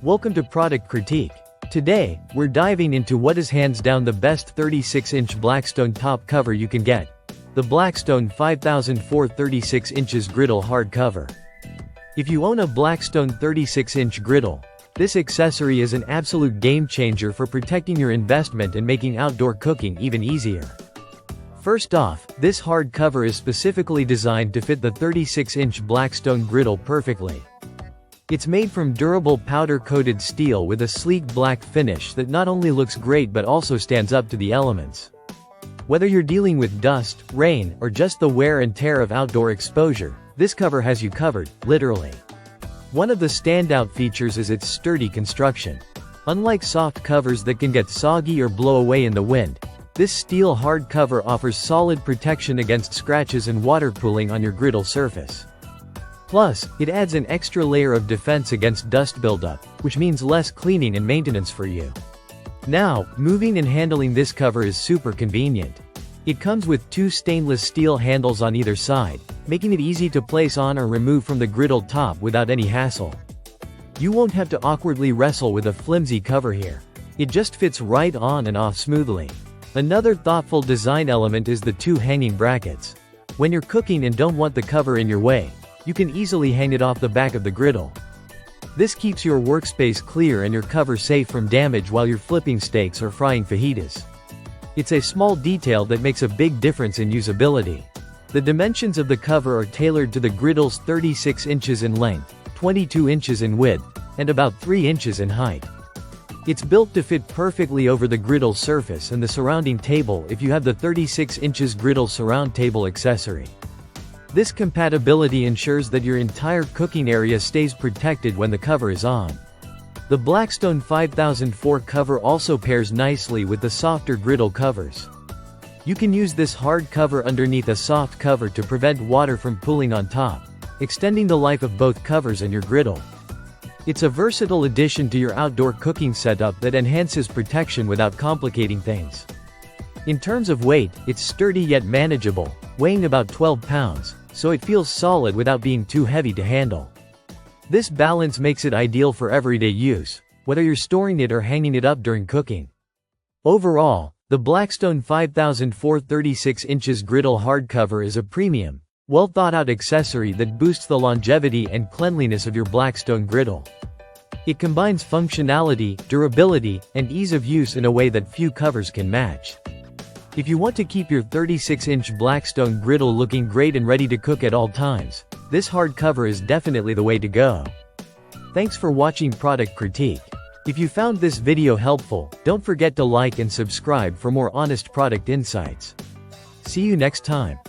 Welcome to Product Critique. Today, we're diving into what is hands down the best 36-inch Blackstone top cover you can get. The Blackstone 5004 36 inches Griddle hardcover. If you own a Blackstone 36-inch Griddle, this accessory is an absolute game changer for protecting your investment and making outdoor cooking even easier. First off, this hardcover is specifically designed to fit the 36-inch Blackstone Griddle perfectly. It's made from durable powder-coated steel with a sleek black finish that not only looks great but also stands up to the elements. Whether you're dealing with dust, rain, or just the wear and tear of outdoor exposure, this cover has you covered, literally. One of the standout features is its sturdy construction. Unlike soft covers that can get soggy or blow away in the wind, this steel hardcover offers solid protection against scratches and water pooling on your griddle surface. Plus, it adds an extra layer of defense against dust buildup, which means less cleaning and maintenance for you. Now, moving and handling this cover is super convenient. It comes with two stainless steel handles on either side, making it easy to place on or remove from the griddle top without any hassle. You won't have to awkwardly wrestle with a flimsy cover here. It just fits right on and off smoothly. Another thoughtful design element is the two hanging brackets. When you're cooking and don't want the cover in your way, you can easily hang it off the back of the griddle. This keeps your workspace clear and your cover safe from damage while you're flipping steaks or frying fajitas. It's a small detail that makes a big difference in usability. The dimensions of the cover are tailored to the griddle's 36 inches in length, 22 inches in width, and about 3 inches in height. It's built to fit perfectly over the griddle surface and the surrounding table if you have the 36 inches griddle surround table accessory. This compatibility ensures that your entire cooking area stays protected when the cover is on. The Blackstone 5004 cover also pairs nicely with the softer griddle covers. You can use this hard cover underneath a soft cover to prevent water from pooling on top, extending the life of both covers and your griddle. It's a versatile addition to your outdoor cooking setup that enhances protection without complicating things. In terms of weight, it's sturdy yet manageable, weighing about 12 pounds, so it feels solid without being too heavy to handle. This balance makes it ideal for everyday use, whether you're storing it or hanging it up during cooking. Overall, the Blackstone 5004 36 inches Griddle hardcover is a premium, well-thought-out accessory that boosts the longevity and cleanliness of your Blackstone griddle. It combines functionality, durability, and ease of use in a way that few covers can match. If you want to keep your 36-inch Blackstone griddle looking great and ready to cook at all times, this hardcover is definitely the way to go. Thanks for watching Product Critique. If you found this video helpful, don't forget to like and subscribe for more honest product insights. See you next time.